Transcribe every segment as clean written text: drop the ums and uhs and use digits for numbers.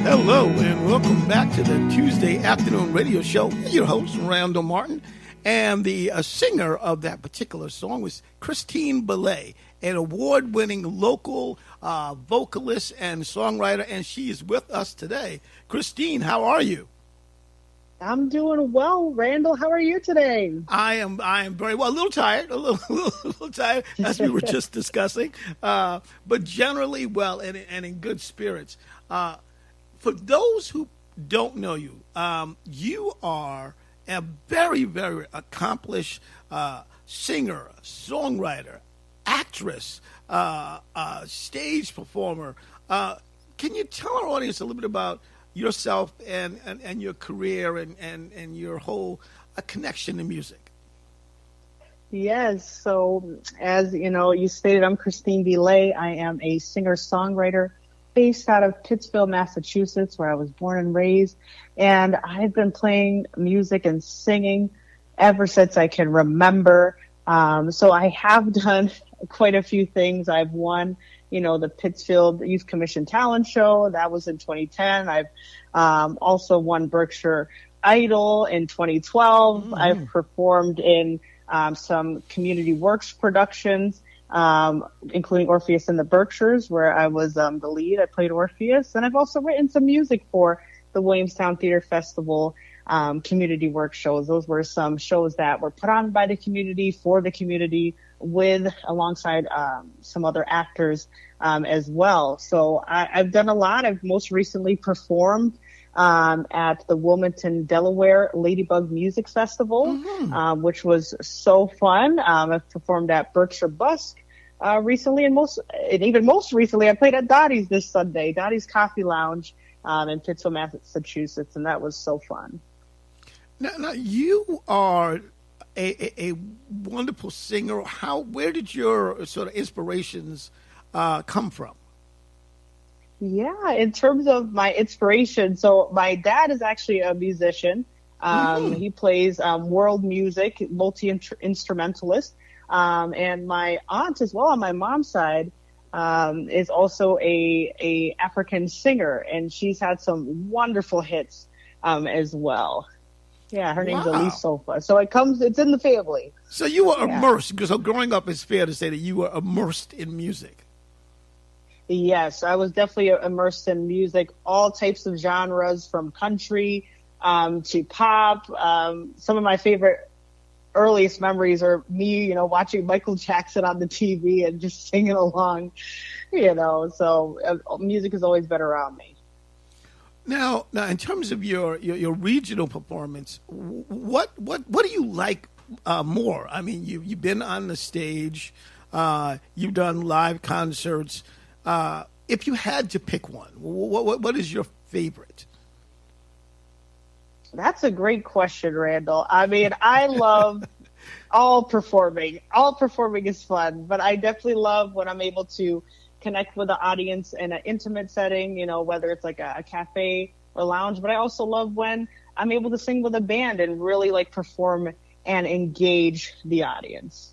Hello and welcome back to the Tuesday afternoon radio show. Your host, Randall Martin, and the singer of that particular song was Christine Bilé, an award-winning local vocalist and songwriter, and she is with us today. Christine, how are you? I'm doing well, Randall. How are you today? I am very well. A little tired, a little tired, as we were just discussing, but generally well and in good spirits. For those who don't know you, you are a very, very accomplished singer, songwriter, actress, stage performer. Can you tell our audience a little bit about yourself and your career and your whole connection to music? Yes. So as you know, you stated, I'm Christine Bilé. I am a singer-songwriter based out of Pittsfield, Massachusetts, where I was born and raised. And I've been playing music and singing ever since I can remember. So I have done quite a few things. I've won, the Pittsfield Youth Commission Talent Show. That was in 2010. I've also won Berkshire Idol in 2012. Mm-hmm. I've performed in some community works productions, including Orpheus in the Berkshires, where I was the lead. I played Orpheus. And I've also written some music for the Williamstown Theater Festival community work shows. Those were some shows that were put on by the community for the community alongside some other actors as well. So I've done a lot. I've most recently performed at the Wilmington, Delaware Ladybug Music Festival, mm-hmm. Which was so fun. I've performed at Berkshire Busk recently, and even most recently, I played at Dottie's this Sunday, Dottie's Coffee Lounge in Pittsfield, Massachusetts, and that was so fun. Now you are a wonderful singer. Where did your sort of inspirations come from? Yeah, in terms of my inspiration, so my dad is actually a musician. Mm-hmm. He plays world music, multi-instrumentalist. And my aunt as well on my mom's side is also a African singer, and she's had some wonderful hits as well. Yeah, her name's Elise Sofa. So it's in the family. So you were immersed, because growing up, it's fair to say that you were immersed in music. Yes, I was definitely immersed in music, all types of genres, from country to pop. Some of my favorite earliest memories are me, watching Michael Jackson on the TV and just singing along, so music has always been around me. Now, in terms of your regional performance, what do you like more? I mean, you've been on the stage, you've done live concerts. If you had to pick one, what is your favorite? That's a great question, Randall. I mean, I love all performing. All performing is fun, but I definitely love when I'm able to connect with the audience in an intimate setting, whether it's like a cafe or lounge. But I also love when I'm able to sing with a band and really perform and engage the audience.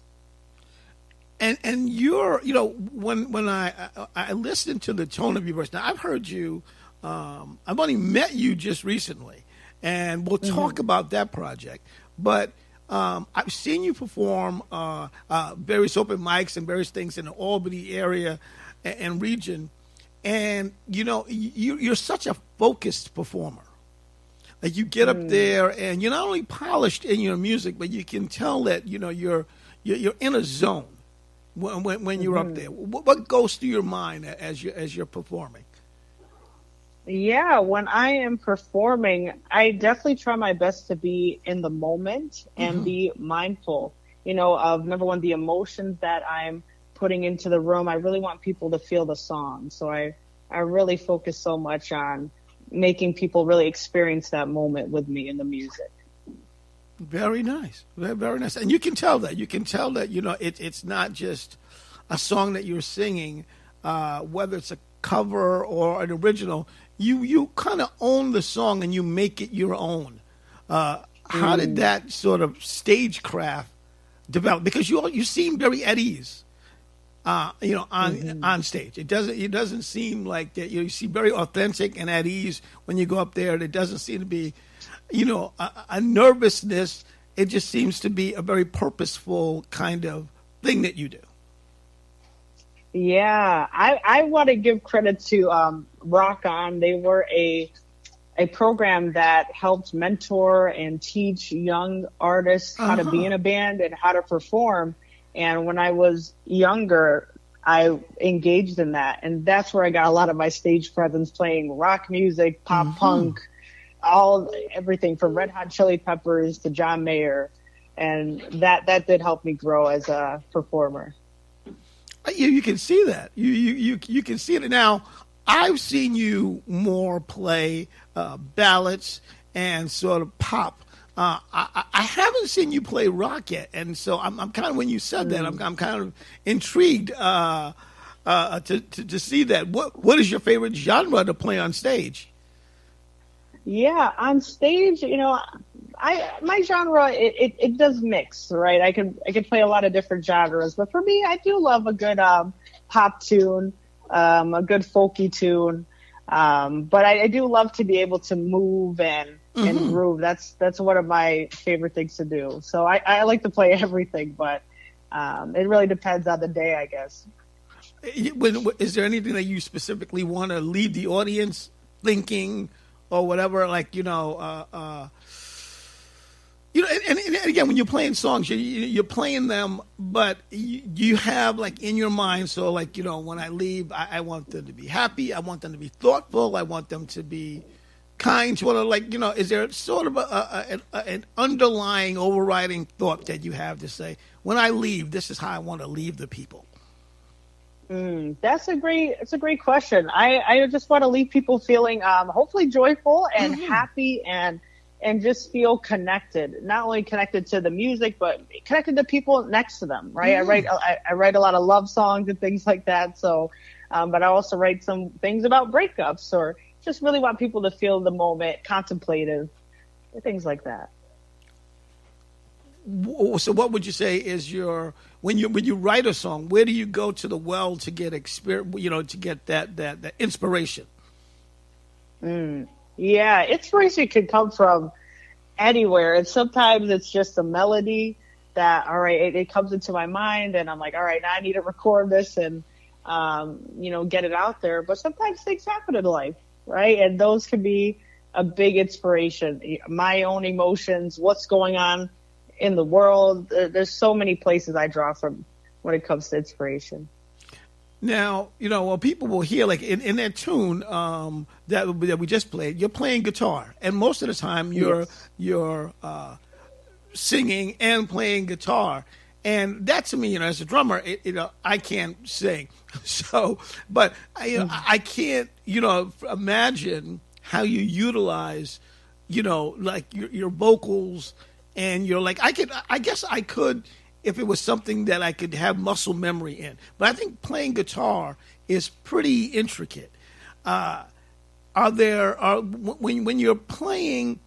And you're, when I listened to the tone of your voice, now I've heard you, I've only met you just recently, and we'll talk about that project. But I've seen you perform various open mics and various things in the Albany area and region, and you're such a focused performer. Like, you get up there and you're not only polished in your music, but you can tell that you're in a zone when you're up there. What goes through your mind as you're performing? Yeah, when I am performing, I definitely try my best to be in the moment and be mindful, of, number one, the emotions that I'm putting into the room. I really want people to feel the song. So I really focus so much on making people really experience that moment with me in the music. Very nice. Very, very nice. And you can tell that. It's not just a song that you're singing, whether it's a cover or an original. You kind of own the song and you make it your own. How did that sort of stagecraft develop? Because you seem very at ease. on stage. It doesn't seem like that. You seem very authentic and at ease when you go up there. And it doesn't seem to be, a nervousness. It just seems to be a very purposeful kind of thing that you do. Yeah, I want to give credit to Rock On. They were a program that helped mentor and teach young artists how to be in a band and how to perform. And when I was younger, I engaged in that. And that's where I got a lot of my stage presence, playing rock music, pop punk, everything from Red Hot Chili Peppers to John Mayer. And that did help me grow as a performer. You can see that. You can see it now. I've seen you more play ballads and sort of pop. I haven't seen you play rock yet, and so I'm kind of, when you said that, I'm kind of intrigued to see that. What is your favorite genre to play on stage? Yeah, on stage, my genre it does mix, right? I can play a lot of different genres, but for me, I do love a good pop tune, a good folky tune. But I do love to be able to move and groove. That's one of my favorite things to do. So I like to play everything, but it really depends on the day, I guess. Is there anything that you specifically want to leave the audience thinking, or whatever? Like, and again, when you're playing songs, you're playing them, but you have, like, in your mind, so, like, when I leave, I want them to be happy, I want them to be thoughtful, I want them to be kind, sort of like, is there sort of an underlying, overriding thought that you have to say, when I leave, this is how I want to leave the people? That's a great question. I just want to leave people feeling hopefully joyful and happy and just feel connected, not only connected to the music, but connected to people next to them, right? I write a lot of love songs and things like that. So, but I also write some things about breakups, or just really want people to feel the moment, contemplative, things like that. So what would you say is when you write a song, where do you go to the well to get to get that inspiration? Yeah, inspiration can come from anywhere. And sometimes it's just a melody that, all right, it comes into my mind and I'm like, all right, now I need to record this and, get it out there. But sometimes things happen in life, right? And those can be a big inspiration. My own emotions, what's going on in the world. There's so many places I draw from when it comes to inspiration. Now, people will hear, like, in that tune that we just played, you're playing guitar, and most of the time you're singing and playing guitar, and that, to me, as a drummer, I can't sing, so, but I can't, imagine how you utilize, like your vocals, and you're like, I guess I could. If it was something that I could have muscle memory in. But I think playing guitar is pretty intricate. When you're playing,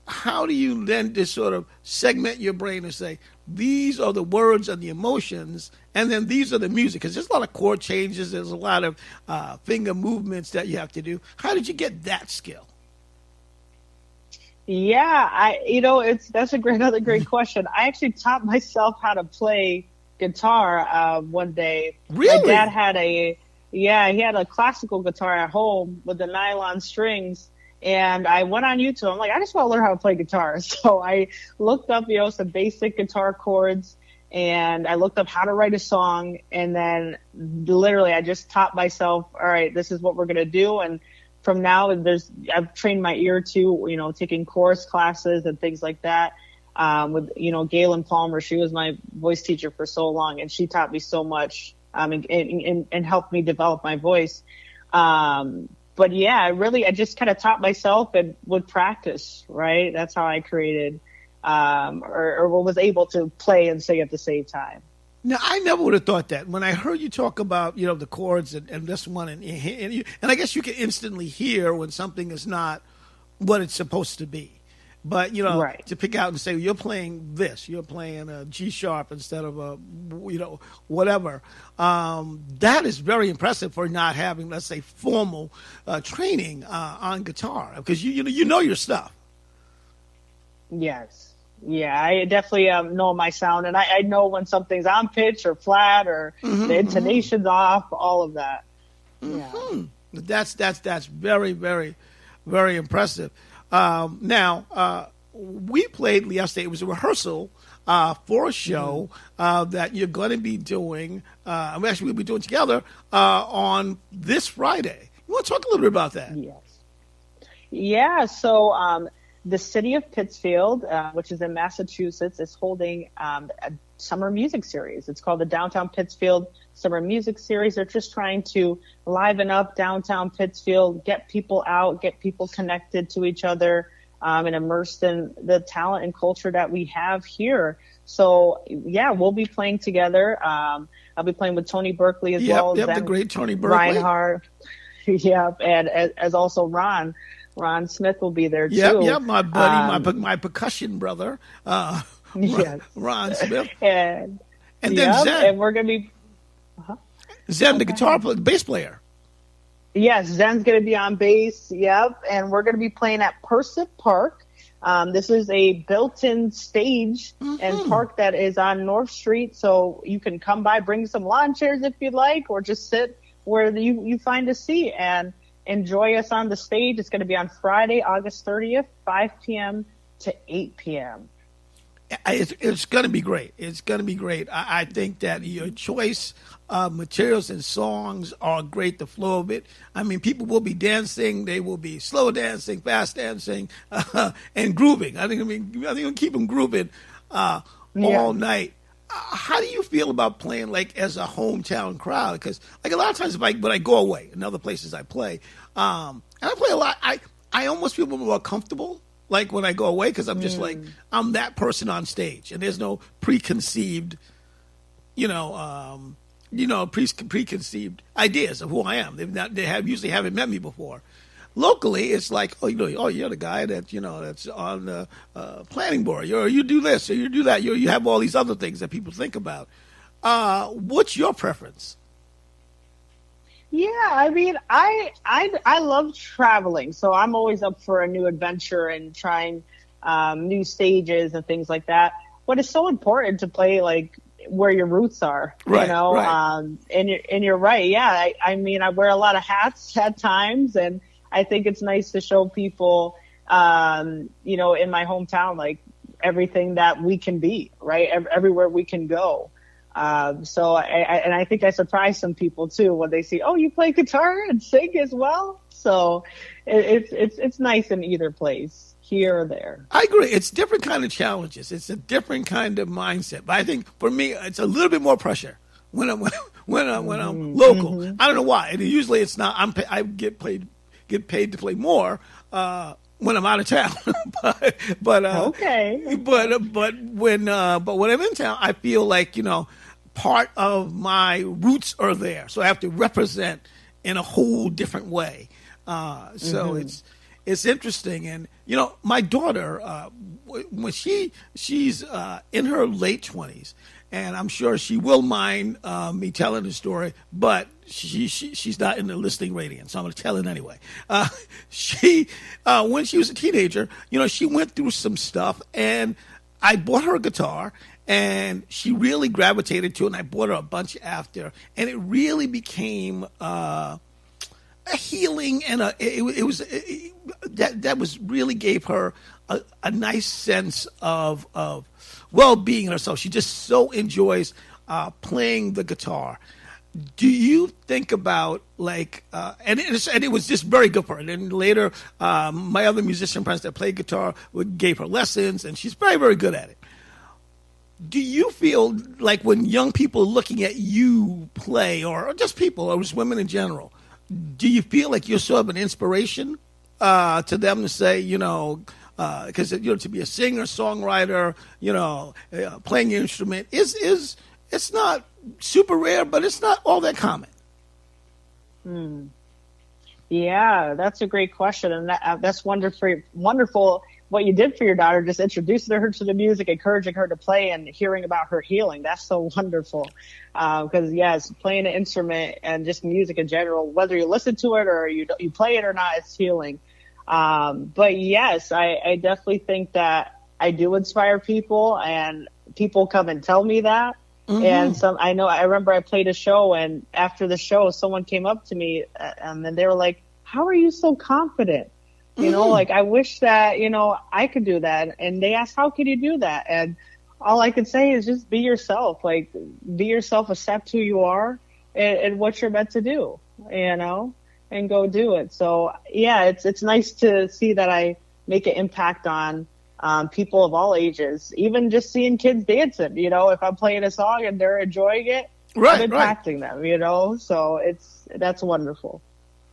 how do you then just sort of segment your brain and say, these are the words and the emotions, and then these are the music? Because there's a lot of chord changes, there's a lot of finger movements that you have to do. How did you get that skill? Yeah, that's another great question. I actually taught myself how to play guitar one day. Really? My dad he had a classical guitar at home with the nylon strings, and I went on YouTube. I'm like, I just want to learn how to play guitar. So I looked up, some basic guitar chords, and I looked up how to write a song, and then literally I just taught myself, all right, this is what we're going to do. And from now, I've trained my ear too, taking chorus classes and things like that. With Galen Palmer, she was my voice teacher for so long, and she taught me so much and helped me develop my voice. But yeah, I just kind of taught myself and would practice. Right, that's how I created or was able to play and sing at the same time. Now, I never would have thought that. When I heard you talk about, the chords and this one, and I guess you can instantly hear when something is not what it's supposed to be. But, Right. to pick out and say, you're playing this, you're playing a G sharp instead of whatever. That is very impressive for not having, let's say, formal training on guitar, because you know your stuff. Yes. Yeah, I definitely know my sound, and I know when something's on pitch or flat or the intonation's off, all of that. Yeah. That's very, very, very impressive. Now, we played yesterday. It was a rehearsal for a show that you're going to be doing. We'll be doing together on this Friday. You want to talk a little bit about that? Yes. Yeah. So the city of Pittsfield, which is in Massachusetts, is holding a summer music series. It's called the Downtown Pittsfield Summer Music Series. They're just trying to liven up downtown Pittsfield, get people out, get people connected to each other, and immersed in the talent and culture that we have here. So, yeah, we'll be playing together. I'll be playing with Tony Berkeley as well. Yep, the great Tony Berkeley. Reinhardt. Yep, and as also Ron. Ron Smith will be there, too. Yep, my buddy, my percussion brother, yes. Ron Smith. And then Zen. And we're going to be... Zen, the bass player. Yes, Zen's going to be on bass, yep. And we're going to be playing at Percival Park. This is a built-in stage and park that is on North Street, so you can come by, bring some lawn chairs if you'd like, or just sit where you find a seat and enjoy us on the stage. It's going to be on Friday, August 30th, 5 p.m. to 8 p.m. It's going to be great. It's going to be great. I think that your choice of materials and songs are great, the flow of it. I mean, people will be dancing. They will be slow dancing, fast dancing, and grooving. I think we'll keep them grooving all night. How do you feel about playing like as a hometown crowd? Because like a lot of times when I go away in other places I play, and I play a lot, I almost feel more comfortable like when I go away, because I'm just like, I'm that person on stage, and there's no preconceived, preconceived ideas of who I am. They usually haven't met me before. Locally, it's like, you're the guy that that's on the planning board. You do this or you do that. You have all these other things that people think about. What's your preference? Yeah, I mean, I love traveling, so I'm always up for a new adventure and trying new stages and things like that. But it's so important to play like where your roots are, right, Right. And you're right. Yeah, I mean, I wear a lot of hats at times, and I think it's nice to show people, in my hometown, like everything that we can be, right? Everywhere we can go. So I think I surprise some people too when they see, you play guitar and sing as well. So it's nice in either place, here or there. I agree. It's different kind of challenges. It's a different kind of mindset. But I think for me, it's a little bit more pressure when I'm local. I don't know why. And usually it's not. I get paid to play more when I'm out of town. but okay. But when I'm in town, I feel like part of my roots are there, so I have to represent in a whole different way. So it's interesting, and my daughter, when she's in her late 20s, and I'm sure she will mind me telling the story, but she's not in the listening radiance, so I'm going to tell it anyway. She when she was a teenager, she went through some stuff, and I bought her a guitar, and she really gravitated to it, and I bought her a bunch after, and it really became a healing, and that was really gave her a nice sense of well-being in herself. She just so enjoys playing the guitar. Do you think about and it was just very good for her. And then later, my other musician friends that played guitar gave her lessons, and she's very, very good at it. Do you feel like when young people are looking at you play, or just people, or just women in general, do you feel like you're sort of an inspiration to them to say, because to be a singer, songwriter, playing your instrument is it's not super rare, but it's not all that common. Yeah, that's a great question, and that's wonderful what you did for your daughter, just introducing her to the music, encouraging her to play, and hearing about her healing. That's so wonderful. Because yes, playing an instrument and just music in general, whether you listen to it or you play it or not, it's healing. But yes, I definitely think that I do inspire people, and people come and tell me that. And I remember I played a show, and after the show, someone came up to me and then they were like, "How are you so confident?" You know, like, I wish that, I could do that. And they asked, "How can you do that?" And all I could say is just be yourself, accept who you are and what you're meant to do, and go do it. So yeah, it's nice to see that I make an impact on people of all ages, even just seeing kids dancing, if I'm playing a song and they're enjoying it, I'm impacting them, so that's wonderful.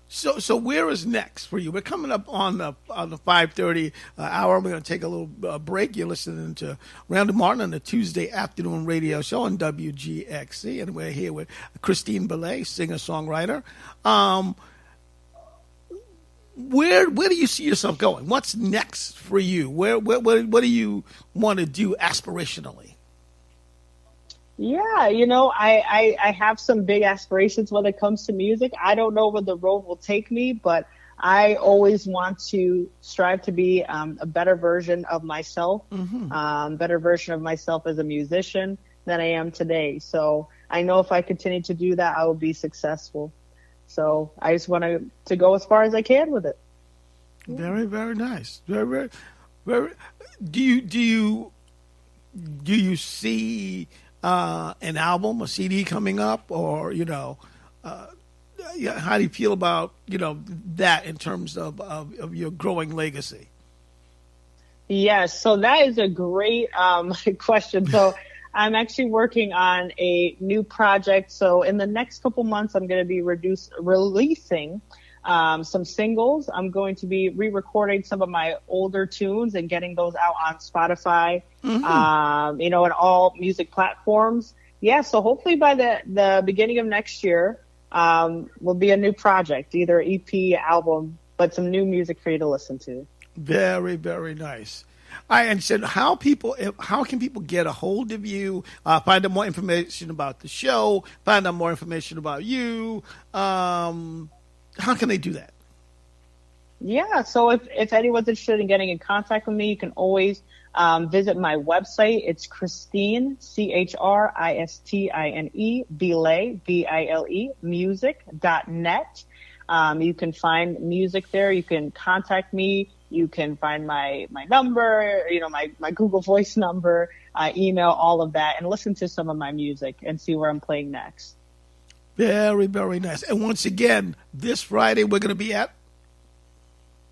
So where is next for you? We're coming up on the 5:30 hour. We're going to take a little break. You're listening to Randall Martin on the Tuesday afternoon radio show on WGXC, and we're here with Christine Bilé, singer-songwriter. Where do you see yourself going? What's next for you? What do you want to do aspirationally? Yeah, I have some big aspirations when it comes to music. I don't know where the road will take me, but I always want to strive to be a better version of myself, better version of myself as a musician than I am today. So I know if I continue to do that, I will be successful. So I just want to go as far as I can with it. Yeah. Very, very nice. Very, very, very. Do you see an album, a CD coming up, or how do you feel about that in terms of your growing legacy? Yes, so that is a great question. So I'm actually working on a new project. So in the next couple months, I'm going to be releasing some singles. I'm going to be re-recording some of my older tunes and getting those out on Spotify, and all music platforms. Yeah, so hopefully by the beginning of next year, will be a new project, either EP, album, but some new music for you to listen to. Very, very nice. And said, how can people get a hold of you, find out more information about the show, find out more information about you? How can they do that? Yeah, so if anyone's interested in getting in contact with me, you can always visit my website. It's Christine, Chrisistine, Bilé, Bile, music.net. You can find music there. You can contact me. You can find my number, my Google Voice number, email, all of that, and listen to some of my music and see where I'm playing next. Very, very nice. And once again, this Friday, we're going to be at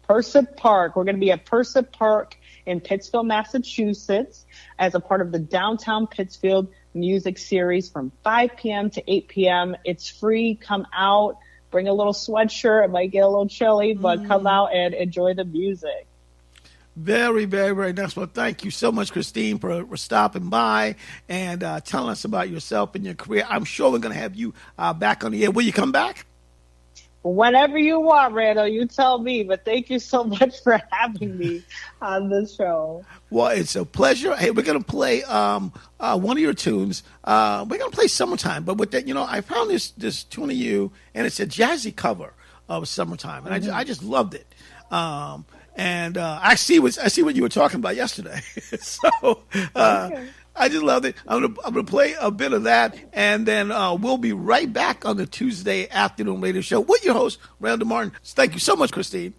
Persip Park. We're going to be at Persip Park in Pittsfield, Massachusetts, as a part of the Downtown Pittsfield Music Series from 5 p.m. to 8 p.m. It's free. Come out. Bring a little sweatshirt. It might get a little chilly, but come out and enjoy the music. Very, very, very nice. Well, thank you so much, Christine, for stopping by and telling us about yourself and your career. I'm sure we're going to have you back on the air. Will you come back? Whenever you want, Randall, you tell me. But thank you so much for having me on the show. Well, it's a pleasure. Hey, we're going to play one of your tunes. We're going to play Summertime. But with that, I found this tune of you, and it's a jazzy cover of Summertime. And I just loved it. And I see what you were talking about yesterday. So okay. I just loved it. I'm gonna play a bit of that, and then we'll be right back on the Tuesday afternoon radio show with your host, Randall Martin. Thank you so much, Christine.